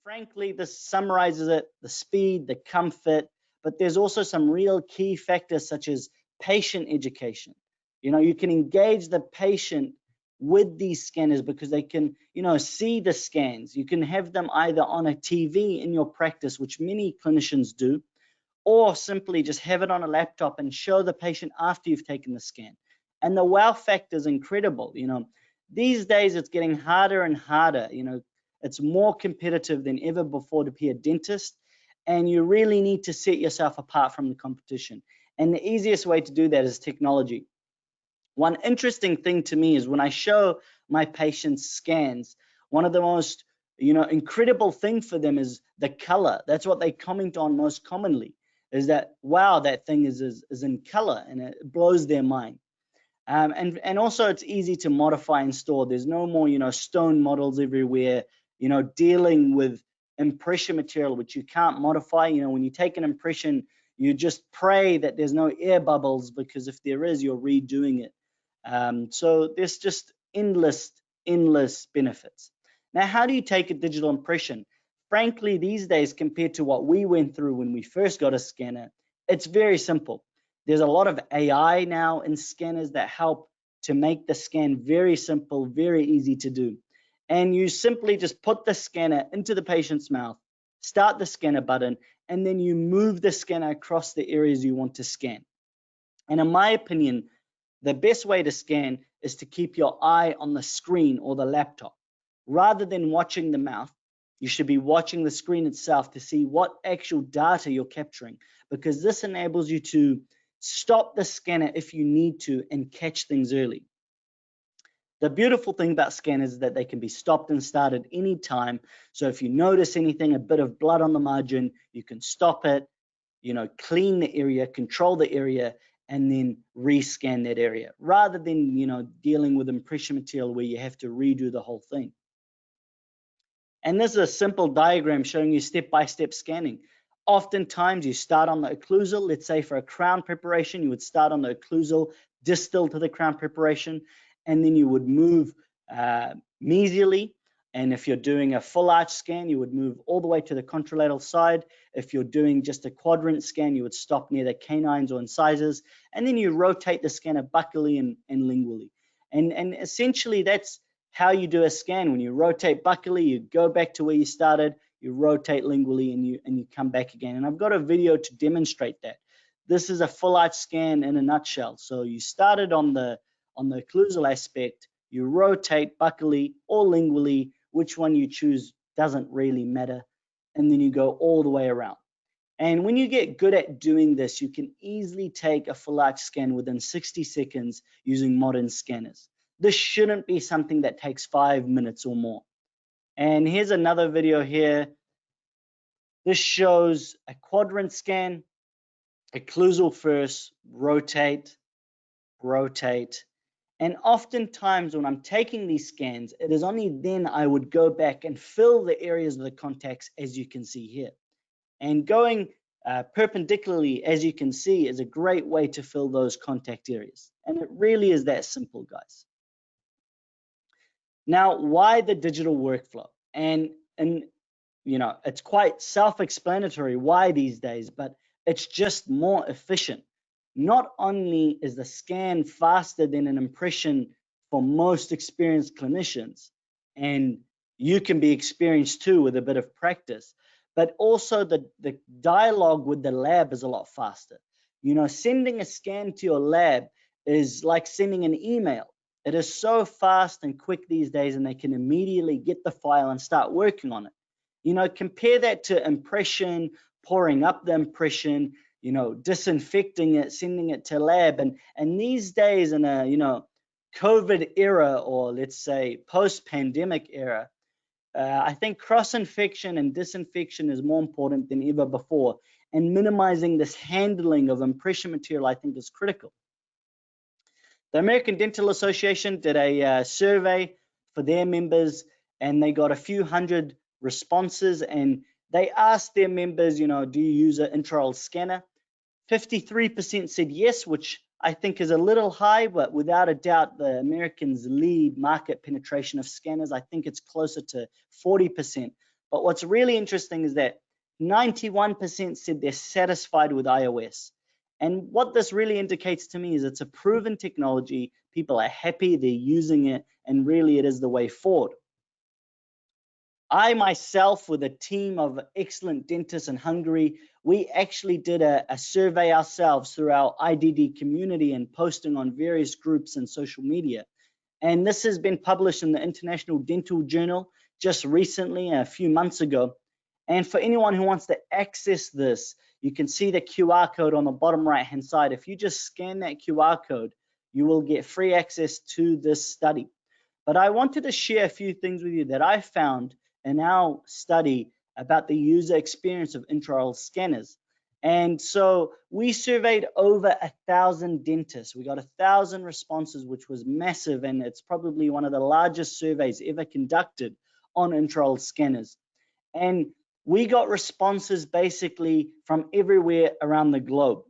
Frankly, this summarizes it: the speed, the comfort, but there's also some real key factors such as patient education. You can engage the patient with these scanners because they can, see the scans. You can have them either on a TV in your practice, which many clinicians do, or simply just have it on a laptop and show the patient after you've taken the scan. And the wow factor is incredible. These days it's getting harder and harder. It's more competitive than ever before to be a dentist, and you really need to set yourself apart from the competition. And the easiest way to do that is technology. One interesting thing to me is when I show my patients scans, one of the most incredible thing for them is the color. That's what they comment on most commonly, is that, wow, that thing is in color, and it blows their mind. And also it's easy to modify and store. There's no more stone models everywhere, dealing with impression material which you can't modify. When you take an impression, you just pray that there's no air bubbles, because if there is, you're redoing it. So there's just endless benefits. Now, how do you take a digital impression? Frankly, these days, compared to what we went through when we first got a scanner, it's very simple. There's a lot of AI now in scanners that help to make the scan very simple, very easy to do. And you simply just put the scanner into the patient's mouth, start the scanner button, and then you move the scanner across the areas you want to scan. And in my opinion, the best way to scan is to keep your eye on the screen or the laptop. Rather than watching the mouth, you should be watching the screen itself to see what actual data you're capturing, because this enables you to stop the scanner if you need to and catch things early. The beautiful thing about scanners is that they can be stopped and started anytime. So if you notice anything, a bit of blood on the margin, you can stop it, clean the area, control the area, and then rescan that area, rather than dealing with impression material where you have to redo the whole thing. And this is a simple diagram showing you step-by-step scanning. Oftentimes you start on the occlusal. Let's say for a crown preparation, you would start on the occlusal, distal to the crown preparation, and then you would move mesially. And if you're doing a full arch scan, you would move all the way to the contralateral side. If you're doing just a quadrant scan, you would stop near the canines or incisors, and then you rotate the scanner buccally and lingually. And essentially that's how you do a scan. When you rotate buccally, you go back to where you started, you rotate lingually, and you come back again. And I've got a video to demonstrate that. This is a full arch scan in a nutshell. So you started on the occlusal aspect, you rotate buccally or lingually, which one you choose doesn't really matter, and then you go all the way around. And when you get good at doing this, you can easily take a full arch scan within 60 seconds using modern scanners. This shouldn't be something that takes 5 minutes or more. And here's another video here. This shows a quadrant scan, occlusal first, rotate, rotate. And oftentimes when I'm taking these scans, it is only then I would go back and fill the areas of the contacts, as you can see here. And going perpendicularly, as you can see, is a great way to fill those contact areas. And it really is that simple, guys. Now, why the digital workflow? And it's quite self-explanatory why these days, but it's just more efficient. Not only is the scan faster than an impression for most experienced clinicians, and you can be experienced too with a bit of practice, but also the dialogue with the lab is a lot faster. Sending a scan to your lab is like sending an email. It is so fast and quick these days, and they can immediately get the file and start working on it. Compare that to impression, pouring up the impression, disinfecting it, sending it to lab. And these days in a, COVID era, or let's say post-pandemic era, I think cross-infection and disinfection is more important than ever before. And minimizing this handling of impression material, I think, is critical. The American Dental Association did a survey for their members, and they got a few hundred responses, and they asked their members, do you use an intraoral scanner? 53% said yes, which I think is a little high, but without a doubt, the Americans lead market penetration of scanners. I think it's closer to 40%. But what's really interesting is that 91% said they're satisfied with iOS. And what this really indicates to me is it's a proven technology. People are happy, they're using it, and really it is the way forward. I myself, with a team of excellent dentists in Hungary, we actually did a survey ourselves through our IDD community and posting on various groups and social media. And this has been published in the International Dental Journal just recently, a few months ago. And for anyone who wants to access this, you can see the QR code on the bottom right-hand side. If you just scan that QR code, you will get free access to this study. But I wanted to share a few things with you that I found in our study about the user experience of intraoral scanners. And so we surveyed over 1,000 dentists. We got 1,000 responses, which was massive, and it's probably one of the largest surveys ever conducted on intraoral scanners. And we got responses basically from everywhere around the globe.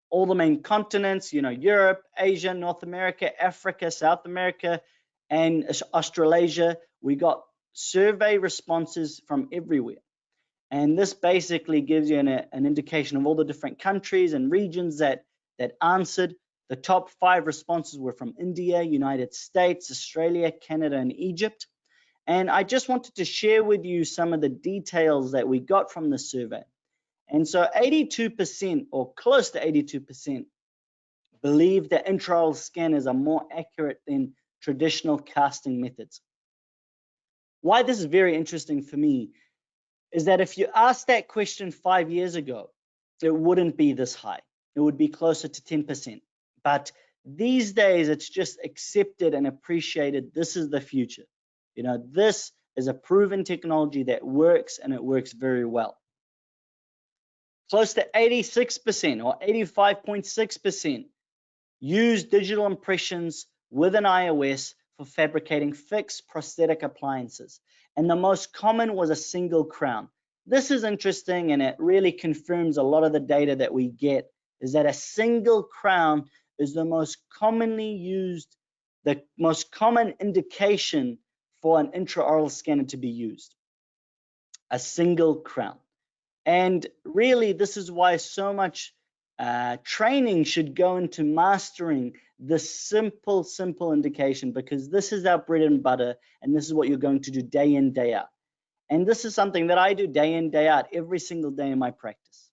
All the main continents, Europe, Asia, North America, Africa, South America, and Australasia. We got survey responses from everywhere. And this basically gives you an indication of all the different countries and regions that answered. The top 5 responses were from India, United States, Australia, Canada, and Egypt. And I just wanted to share with you some of the details that we got from the survey. And so 82%, or close to 82%, believe that intraoral scanners are more accurate than traditional casting methods. Why this is very interesting for me is that if you asked that question 5 years ago, it wouldn't be this high. It would be closer to 10%. But these days, it's just accepted and appreciated. This is the future. This is a proven technology that works, and it works very well. Close to 86% or 85.6% use digital impressions with an iOS for fabricating fixed prosthetic appliances. And the most common was a single crown. This is interesting, and it really confirms a lot of the data that we get, is that a single crown is the most commonly used, the most common indication for an intraoral scanner to be used. A single crown. And really, this is why so much training should go into mastering this simple indication, because this is our bread and butter, and this is what you're going to do day in, day out. And this is something that I do day in, day out, every single day in my practice.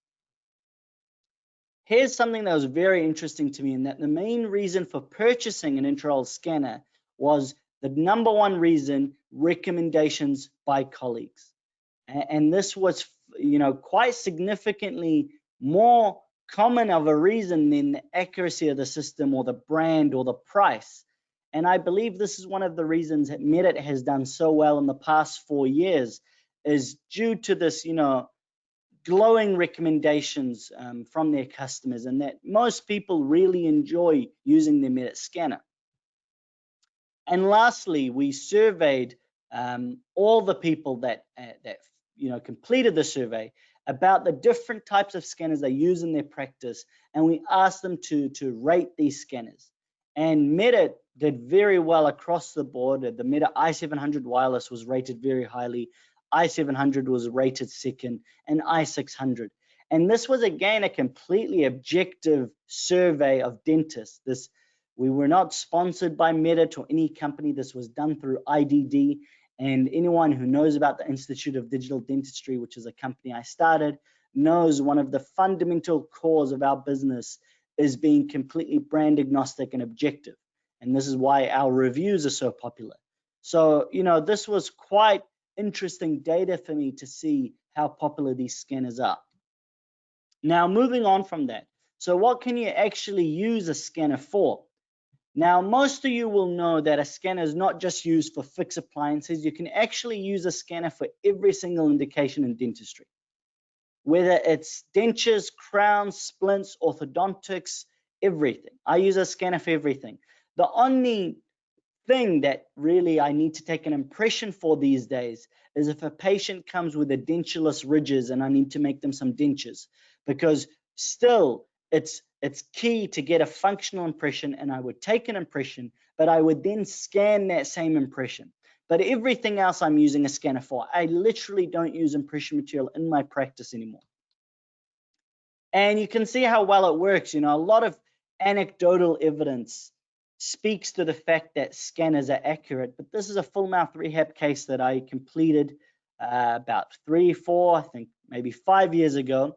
Here's something that was very interesting to me, and that the main reason for purchasing an intraoral scanner was the number one reason: recommendations by colleagues. And this was, quite significantly more common of a reason than the accuracy of the system or the brand or the price. And I believe this is one of the reasons that Medit has done so well in the past 4 years, is due to this, glowing recommendations from their customers, and that most people really enjoy using their Medit scanner. And lastly, we surveyed all the people that completed the survey about the different types of scanners they use in their practice, and we asked them to rate these scanners. And Medit did very well across the board. The Medit i700 wireless was rated very highly, i700 was rated second, and i600. And this was, again, a completely objective survey of dentists. We were not sponsored by Medit or any company. This was done through IDD. And anyone who knows about the Institute of Digital Dentistry, which is a company I started, knows one of the fundamental cores of our business is being completely brand agnostic and objective. And this is why our reviews are so popular. So, this was quite interesting data for me to see how popular these scanners are. Now, moving on from that. So what can you actually use a scanner for? Now, most of you will know that a scanner is not just used for fixed appliances. You can actually use a scanner for every single indication in dentistry, whether it's dentures, crowns, splints, orthodontics, everything. I use a scanner for everything. The only thing that really I need to take an impression for these days is if a patient comes with edentulous ridges and I need to make them some dentures, because still it's key to get a functional impression, and I would take an impression, but I would then scan that same impression. But everything else I'm using a scanner for. I literally don't use impression material in my practice anymore. And you can see how well it works. A lot of anecdotal evidence speaks to the fact that scanners are accurate, but this is a full mouth rehab case that I completed about 3, 4, I think maybe 5 years ago.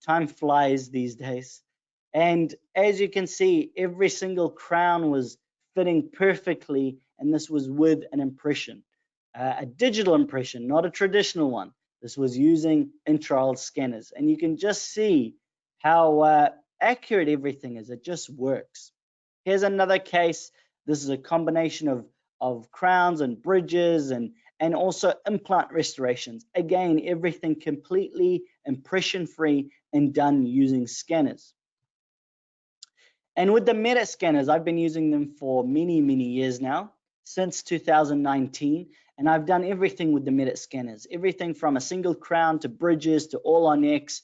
Time flies these days. And as you can see, every single crown was fitting perfectly, and this was with an impression, a digital impression, not a traditional one. This was using intraoral scanners, and you can just see how accurate everything is. It just works. Here's another case. This is a combination of crowns and bridges and also implant restorations. Again, everything completely impression-free and done using scanners. And with the Meta scanners, I've been using them for many, many years now, since 2019. And I've done everything with the Meta scanners, everything from a single crown to bridges to all on X.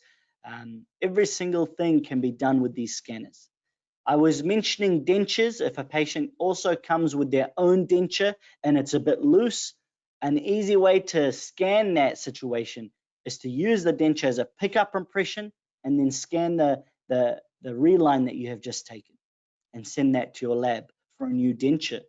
Every single thing can be done with these scanners. I was mentioning dentures. If a patient also comes with their own denture and it's a bit loose, an easy way to scan that situation is to use the denture as a pickup impression and then scan the reline that you have just taken and send that to your lab for a new denture.